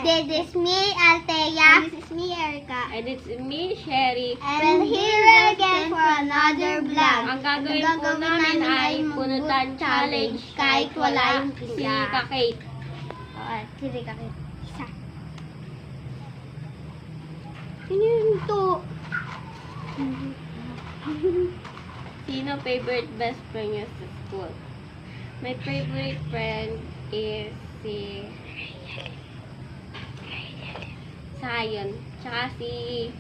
This is me, Althea. And this is me, Erica. And it's me, Sherry. And here again for another vlog. Ang gagawin po namin ay punutan challenge kahit wala si Kakate. Oo, sige ka. Isa. Sino yun to? Sino favorite best friend niyo sa school? My favorite friend is si Sayon. Tsaka si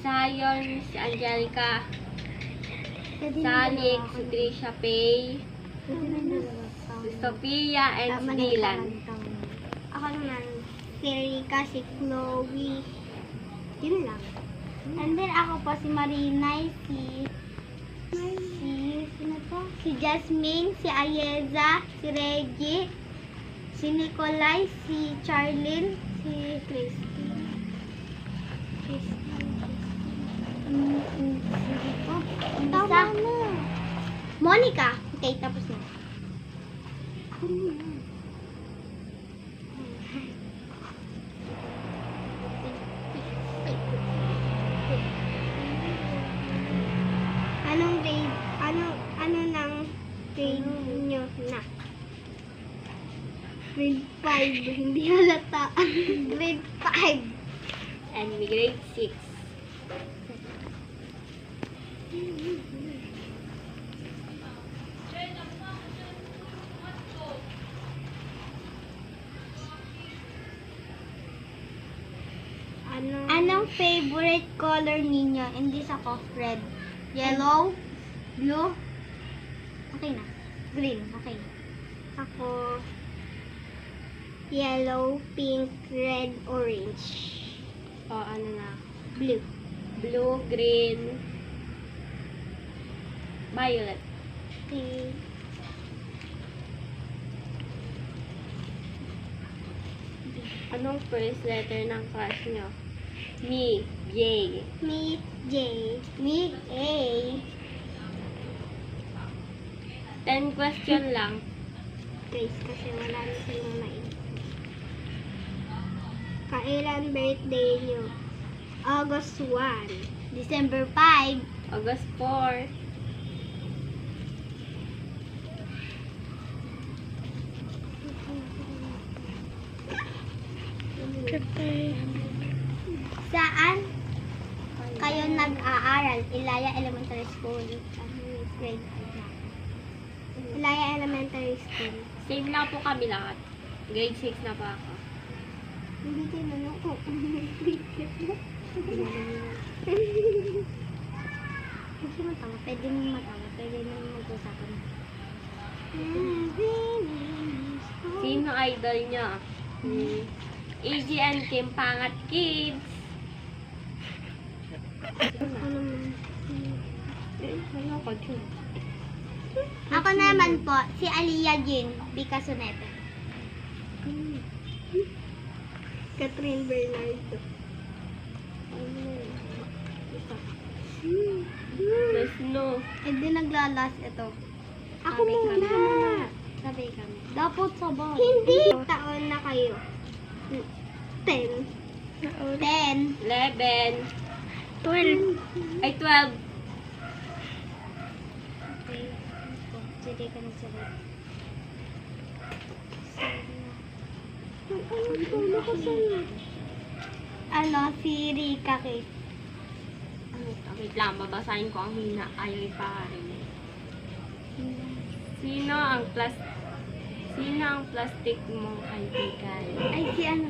Sayon, si Angelica, Salik, si Trisha Pay, si Sophia, and si Dylan. Ako naman, si Rika, si Chloe. Yun lang. And then ako po si Marinay, sino to? Si Jasmine, si Ayeza, si Reggie, si Nicolay, si Charlene, si Christine. Tama na. Monica. Okay, tapos na. Anong grade? Ano nang grade nyo na? Grade 5. Hindi halata. Grade 5. And me grade 6. Anong favorite color ninyo? Hindi ako. Red. Yellow. Blue. Okay na. Green. Okay. Ako, yellow, pink, red, orange. O ano na? Blue. Blue, green, violet. Okay. Anong first letter ng class nyo? Me, J. Me, J. Me, A. 10 question lang. Guys, kasi wala na silang main. Kailan birthday nyo? August 1. December 5. August 4. Saan kayo nag-aaral? Ilaya Elementary School. Grade 5 na. Ilaya Elementary School. Same lang po kami lahat. Grade 6 na pa ako. Hindi tinanong ko. Kasi matawa. Pwede mo matawa. Pwede mo mag-usapan. Sino idol nyo? AG and Kim Pangat Kids. Ako naman po, si Aliyah Jean Bicasonete. Catherine Bernardo. The Snow. Hindi naglalas ito. Ako Sabay muna. kami. Sabay kami. Dapat sabay. Hindi. Taon na kayo. 10. 10. 11. 12. Ay, 12. Okay. Sige ka na sabay. Ano, si Rika Kate. Wait lang, babasahin ko ang hina. Ayaw ipaharin. Sino ang plastic mong kaibigan? Ay, si ano?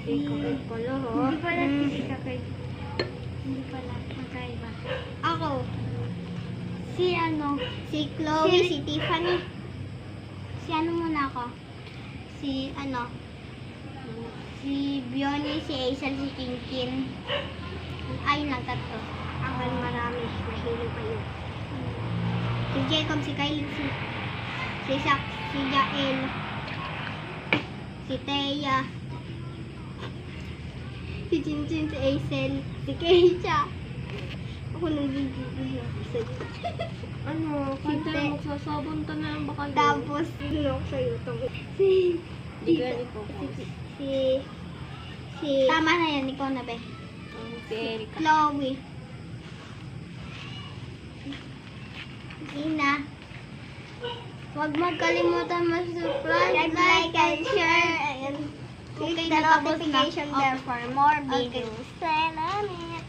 Si Kakate pala, ho. Hindi pala si Rika Kate. Hindi pala. Magkaiba. Ako. Si ano? Si Chloe, si Tiffany. Si ano muna ako? Si ano? Si Bioni, si Aisel, si Kinkin. Ay, tatlo. Ako marami. Mahilo pa yun. Si Jacob, si Kylie, si Zach, si Jael, si Thea, si Chinchin, si Aisel, si Keisha. ako ng video sa'yo. Ano? Kanta Hindi. na magsasabon ta na lang baka yun. Tapos, ano ako sa'yo? Si, Hindi ko yan ipopost. si, tama na yan, ikaw na be. Si Erica. Chloe. Ina. Huwag magkalimutan mag-subscribe, like, and share. And click the notification bell for more videos. Salamat!